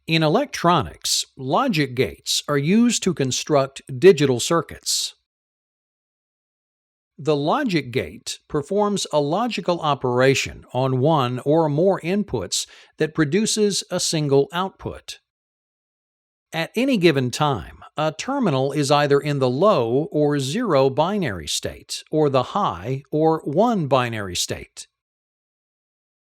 In electronics, logic gates are used to construct digital circuits. The logic gate performs a logical operation on one or more inputs that produces a single output. At any given time, a terminal is either in the low or zero binary state, or the high or one binary state.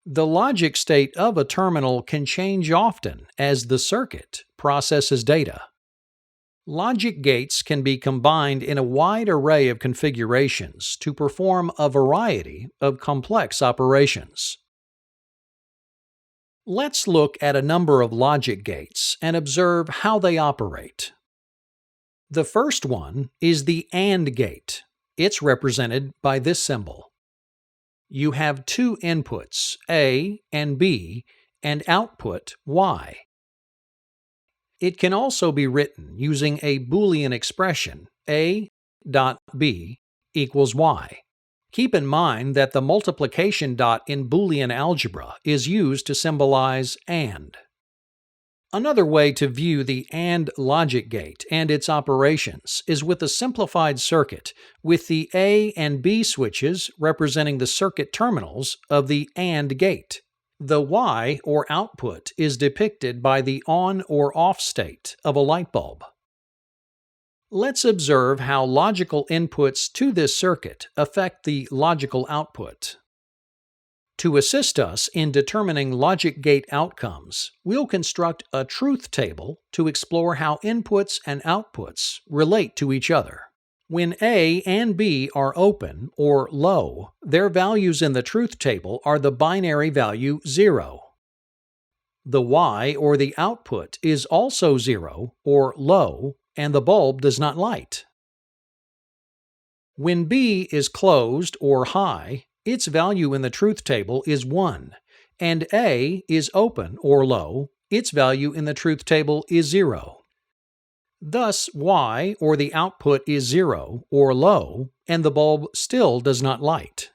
The logic state of a terminal can change often as the circuit processes data. Logic gates can be combined in a wide array of configurations to perform a variety of complex operations. Let's look at a number of logic gates and observe how they operate. The first one is the AND gate. It's represented by this symbol. You have two inputs, A and B, and output Y. It can also be written using a Boolean expression, A.B equals Y. Keep in mind that the multiplication dot in Boolean algebra is used to symbolize AND. Another way to view the AND logic gate and its operations is with a simplified circuit, with the A and B switches representing the circuit terminals of the AND gate. The Y, or output, is depicted by the on or off state of a light bulb. Let's observe how logical inputs to this circuit affect the logical output. To assist us in determining logic gate outcomes, we'll construct a truth table to explore how inputs and outputs relate to each other. When A and B are open or low, their values in the truth table are the binary value 0. The Y, or the output, is also 0 or low, and the bulb does not light. When B is closed or high, its value in the truth table is 1, and A is open or low, its value in the truth table is 0. Thus, Y, or the output, is 0 or low, and the bulb still does not light.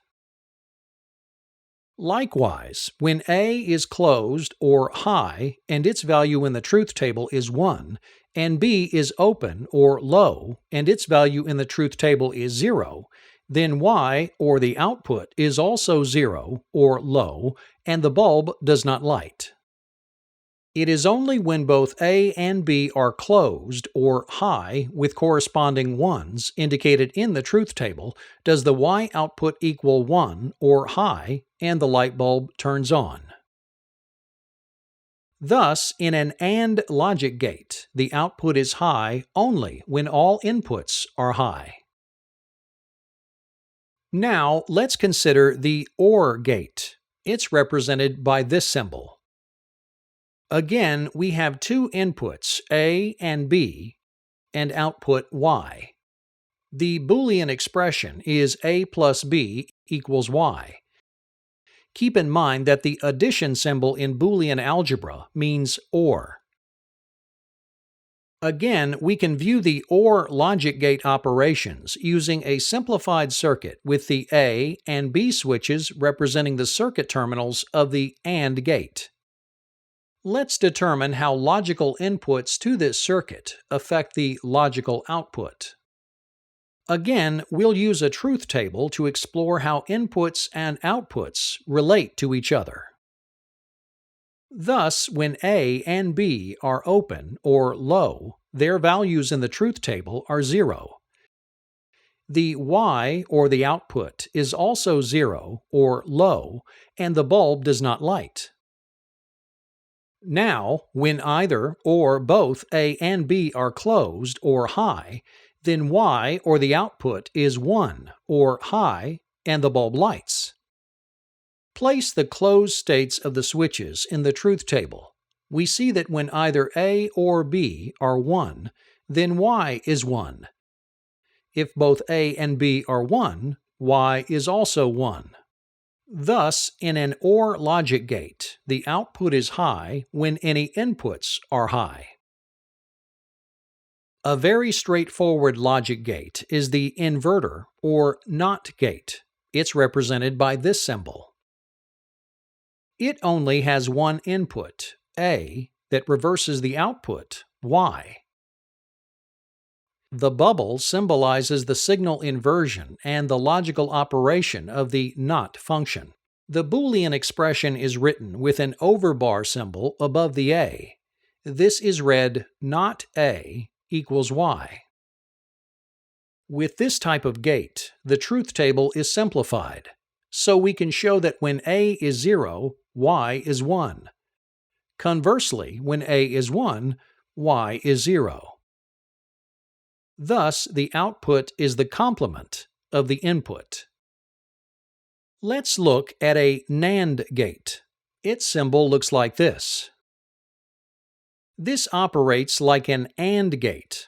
Likewise, when A is closed or high, and its value in the truth table is 1, and B is open or low, and its value in the truth table is 0, then Y, or the output, is also 0 or low, and the bulb does not light. It is only when both A and B are closed or high with corresponding 1s indicated in the truth table does the Y output equal 1 or high and the light bulb turns on. Thus, in an AND logic gate, the output is high only when all inputs are high. Now, let's consider the OR gate. It's represented by this symbol. Again, we have two inputs, A and B, and output Y. The Boolean expression is A plus B equals Y. Keep in mind that the addition symbol in Boolean algebra means OR. Again, we can view the OR logic gate operations using a simplified circuit with the A and B switches representing the circuit terminals of the AND gate. Let's determine how logical inputs to this circuit affect the logical output. Again, we'll use a truth table to explore how inputs and outputs relate to each other. Thus, when A and B are open or low, their values in the truth table are 0. The Y, or the output, is also 0 or low, and the bulb does not light. Now, when either or both A and B are closed or high, then Y, or the output, is 1 or high, and the bulb lights. Place the closed states of the switches in the truth table. We see that when either A or B are 1, then Y is 1. If both A and B are 1, Y is also 1. Thus, in an OR logic gate, the output is high when any inputs are high. A very straightforward logic gate is the inverter or NOT gate. It's represented by this symbol. It only has one input, A, that reverses the output, Y. The bubble symbolizes the signal inversion and the logical operation of the NOT function. The Boolean expression is written with an overbar symbol above the A. This is read NOT A equals Y. With this type of gate, the truth table is simplified, so we can show that when A is 0, Y is 1. Conversely, when A is 1, Y is 0. Thus, the output is the complement of the input. Let's look at a NAND gate. Its symbol looks like this. This operates like an AND gate,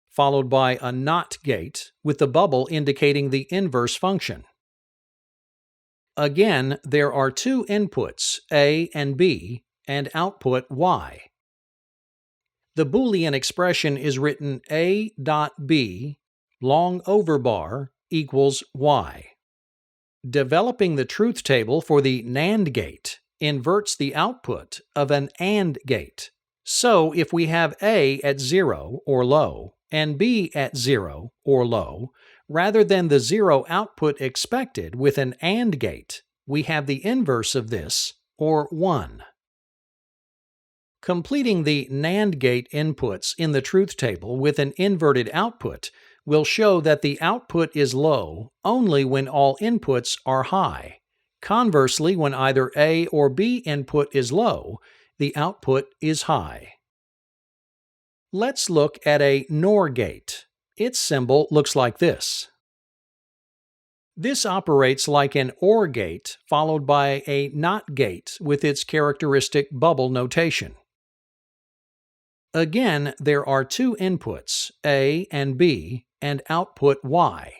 followed by a NOT gate with the bubble indicating the inverse function. Again, there are two inputs, A and B, and output Y. The Boolean expression is written A dot B long overbar equals Y. Developing the truth table for the NAND gate inverts the output of an AND gate. So if we have A at 0 or low and B at 0 or low, rather than the 0 output expected with an AND gate, we have the inverse of this, or 1. Completing the NAND gate inputs in the truth table with an inverted output will show that the output is low only when all inputs are high. Conversely, when either A or B input is low, the output is high. Let's look at a NOR gate. Its symbol looks like this. This operates like an OR gate followed by a NOT gate with its characteristic bubble notation. Again, there are two inputs, A and B, and output Y.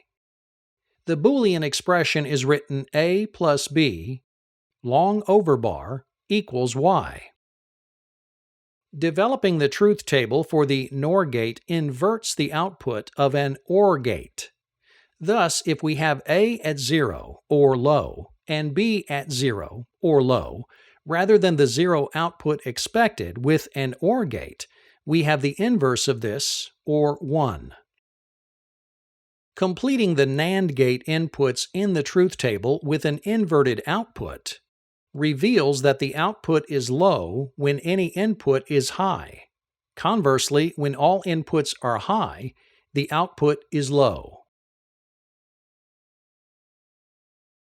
The Boolean expression is written A plus B, long overbar, equals Y. Developing the truth table for the NOR gate inverts the output of an OR gate. Thus, if we have A at 0 or low and B at 0 or low, rather than the 0 output expected with an OR gate, we have the inverse of this, or 1. Completing the NAND gate inputs in the truth table with an inverted output reveals that the output is low when any input is high. Conversely, when all inputs are high, the output is low.